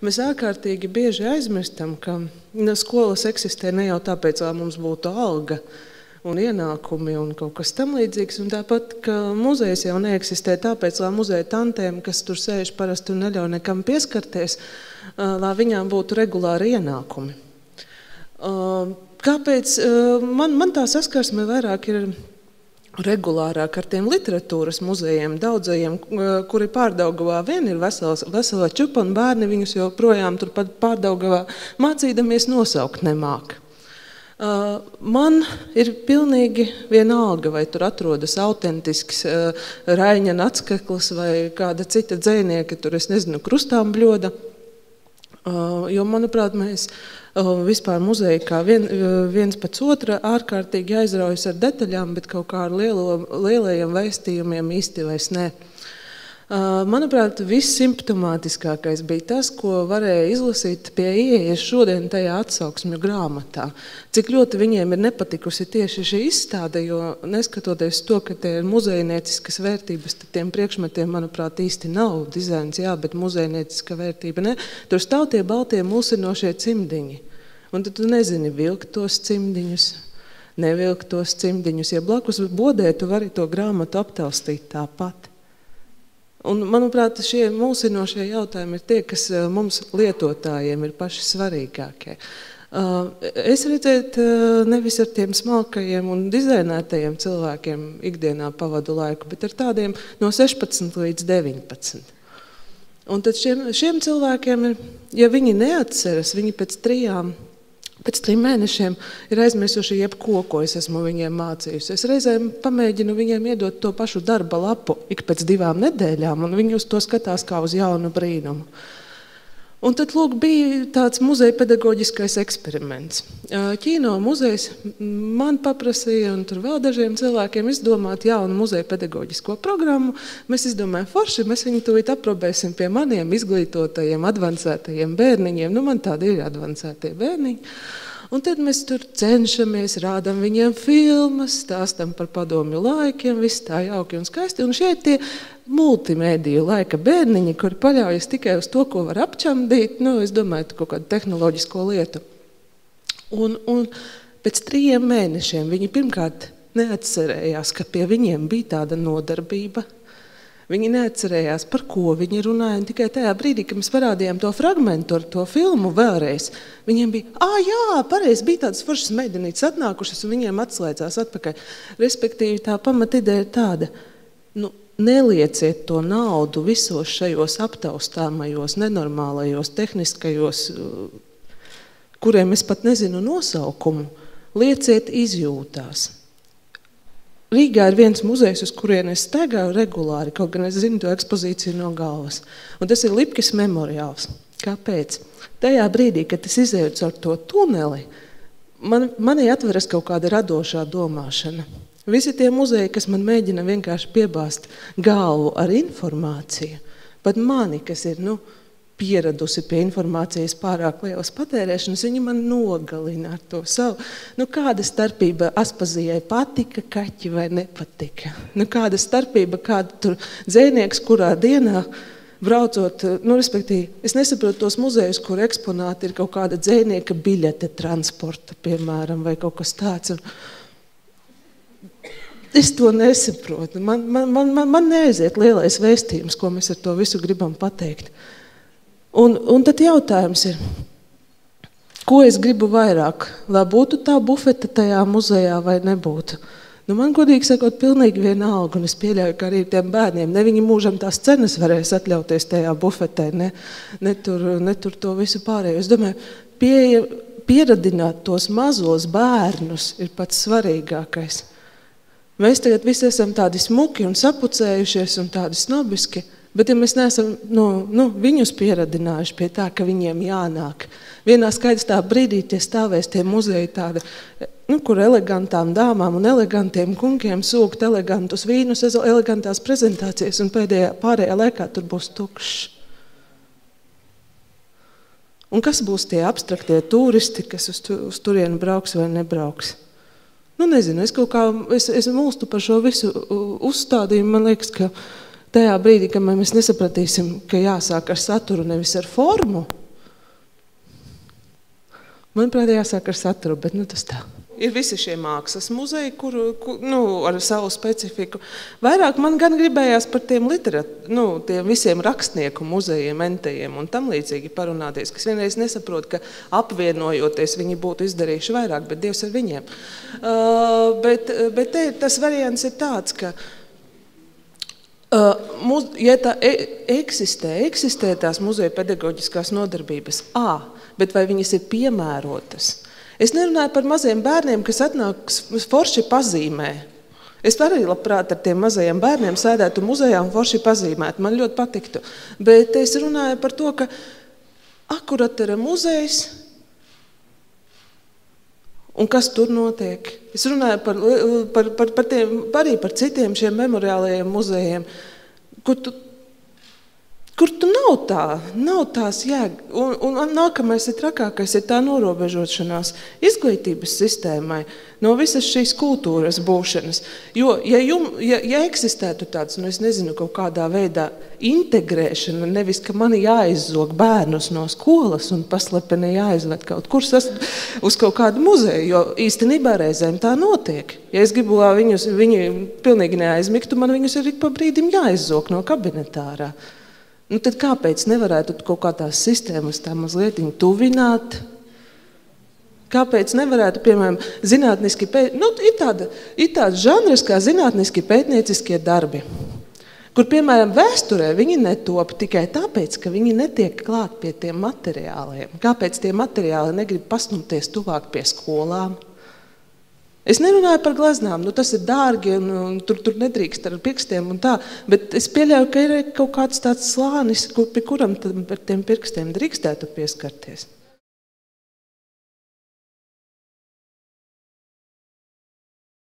mēs ārkārtīgi bieži aizmirstam, ka skolas eksistē ne jau tāpēc, lai mums būtu alga un ienākumi un kaut kas tam līdzīgs, un tāpat, ka muzejs jau neeksistē tāpēc, lai muzeja tantēm, kas tur sēž parasti un neļauj nekam pieskarties, lai viņām būtu regulāri ienākumi. Kāpēc? Man tā saskarsme vairāk ir regulārāk ar tiem literatūras muzejiem, daudzajiem, kuri Pārdaugavā vien ir vesela čupa, un bērni viņus joprojām turpat Pārdaugavā mācīdamies nosaukt nemāk. Man ir pilnīgi vienalga, vai tur atrodas autentisks Raiņa Natskeklis vai kāda cita dzejnieka, tur es nezinu, krustām bļoda, jo, manuprāt, mēs vispār muzeji kā viens pēc otra ārkārtīgi aizraujas ar detaļām, bet kaut kā ar lielajiem vēstījumiem īsti vairs ne. Manuprāt, viss simptomātiskākais bija tas, ko varēja izlasīt pie ieejas šodien tajā atsauksmju grāmatā. Cik ļoti viņiem ir nepatikusi tieši šī izstāde, jo neskatoties to, ka tie ir muzejnieciskas vērtības, tad tiem priekšmetiem, manuprāt, īsti nav dizains, jā, bet muzejnieciska vērtība ne. Tur stāv tie baltie mulsinošie cimdiņi. Un tad tu nezini, vilkt tos cimdiņus, nevilkt tos cimdiņus. Ja blakus bodē, tu vari to grāmatu aptaustīt tāpat. Un, manuprāt, šie mulsinošie jautājumi ir tie, kas mums lietotājiem ir paši svarīgākie. Es redzēt, nevis ar tiem smalkajiem un dizainētajiem cilvēkiem ikdienā pavadu laiku, bet ar tādiem no 16 līdz 19. Un tad šiem cilvēkiem, ja viņi neatceras, viņi pēc 3 mēnešiem ir aizmirsuši jebko, ko es esmu viņiem mācījusi. Es reizēm pamēģinu viņiem iedot to pašu darba lapu ik pēc 2 nedēļām, un viņi uz to skatās kā uz jaunu brīnumu. Un tad, lūk, bija tāds muzeja pedagoģiskais eksperiments. Ķīno muzejs man paprasīja, un tur vēl dažiem cilvēkiem izdomāt jaunu muzeja pedagoģisko programmu. Mēs izdomājam forši, mēs viņu tūlīt aprobēsim pie maniem izglītotajiem, advancētajiem bērniņiem. Nu, man tādi ir advancētie bērniņi. Un tad mēs tur cenšamies, rādam viņiem filmas, stāstam par padomju laikiem, viss tā jauki un skaisti. Un šeit tie multimēdiju laika bērniņi, kuri paļaujas tikai uz to, ko var apčamdīt, nu, es domāju, kaut kādu tehnoloģisko lietu. Un pēc 3 mēnešiem viņi pirmkārt neatcerējās, ka pie viņiem bija tāda nodarbība. Viņi neatcerējās, par ko viņi runāja, un tikai tajā brīdī, kad mēs parādījām to fragmentu ar to filmu vēlreiz, viņiem bija, jā, pareizi, bija tādas foršas meitenītes atnākušas, un viņiem atslēdzās atpakaļ. Respektīvi, tā pamatideja ir tāda, nu, nelieciet to naudu visos šajos aptaustāmajos, nenormālajos, tehniskajos, kuriem es pat nezinu nosaukumu, lieciet izjūtās. Rīgā ir viens muzejs, uz kurien es staigāju regulāri, kaut gan es zinu to ekspozīciju no galvas. Un tas ir Lipkis memoriāls. Kāpēc? Tajā brīdī, kad es izēju caur to tuneli, manī atveras kaut kāda radošā domāšana. Visi tie muzeji, kas man mēģina vienkārši piebāzt galvu ar informāciju, pat mani, kas ir, pieradusi pie informācijas pārāk lielas patērēšanas, viņi man nogalina ar to savu. Kāda starpība Aspazijai patika kaķi vai nepatika? Kāda starpība, kāda tur dzejnieks, kurā dienā braucot, respektīvi, es nesaprotu tos muzejus, kur eksponāti ir kaut kāda dzejnieka biļete transporta, piemēram, vai kaut kas tāds. Es to nesaprotu. Man neaiziet lielais vēstījums, ko mēs ar to visu gribam pateikt. Un tad jautājums ir, ko es gribu vairāk, lai būtu tā bufete tajā muzejā vai nebūtu? Man godīgi sakot, pilnīgi vienalga, un es pieļauju, ka arī tiem bērniem, ne viņi mūžam tās cenas varēs atļauties tajā bufetē, ne tur to visu pārējo. Es domāju, pieradināt tos mazos bērnus ir pats svarīgākais. Mēs tagad visi esam tādi smuki un sapucējušies un tādi snobiski, bet ja mēs neesam viņus pieradinājuši pie tā, ka viņiem jānāk. Vienā skaistā brīdī tie stāvēs tie muzeji tādi, kur elegantām dāmām un elegantiem kunkiem sūkt elegantus vīnus, elegantās prezentācijas, un pārējā laikā tur būs tukšs. Un kas būs tie abstraktie turisti, kas uz turienu brauks vai nebrauks? Nezinu, es mulstu par šo visu uzstādījumu, man liekas, ka tajā brīdī, kad mēs nesapratīsim, ka jāsāk ar saturu, nevis ar formu, Manuprāt, jāsāk ar saturu, bet tas tā. Ir visi šie mākslas muzeji, ar savu specifiku. Vairāk man gan gribējās par tiem tiem visiem rakstnieku muzejiem, entajiem un tam līdzīgi parunāties, kas vienreiz nesaprot, ka apvienojoties viņi būtu izdarījuši vairāk, bet Dievs ar viņiem. Bet tas variants ir tāds, ka ja tā eksistē tās muzeja pedagoģiskās nodarbības, bet vai viņas ir piemērotas? Es nerunāju par maziem bērniem, kas atnāk forši pazīmē. Es arī labprāt ar tiem mazajiem bērniem sēdētu muzejā un forši pazīmētu. Man ļoti patiktu. Bet es runāju par to, ka akuratera muzejs un kas tur notiek. Es runāju par citiem šiem memoriālajiem muzejiem, kur tu nav tās jēga. Un nākamais ir trakākais, ir tā norobežošanās izglītības sistēmai no visas šīs kultūras būšanas. Jo, ja eksistētu tāds, es nezinu, kaut kādā veidā integrēšana, nevis, ka mani jāizzog bērnus no skolas un paslepeni jāizved kaut kur uz kaut kādu muzeju, jo īstenībā reizēm tā notiek. Ja es gribu, lai viņi pilnīgi neaizmigtu, man viņus ir ik pa brīdim jāizzog no kabinetārā. Tad kāpēc nevarētu kaut kā tās sistēmas tā mazliet tuvināt? Kāpēc nevarētu, piemēram, zinātniski ir tāds žanrs kā zinātniski pētnieciskie darbi, kur, piemēram, vēsturē viņi netop tikai tāpēc, ka viņi netiek klāt pie tiem materiāliem. Kāpēc tie materiāli negrib pastumties tuvāk pie skolām? Es nerunāju par gleznām, tas ir dārgi un tur nedrīkst ar pirkstiem un tā, bet es pieļauju, ka ir kaut kāds tāds slānis, pie kuram par tiem pirkstiem drīkstētu pieskarties.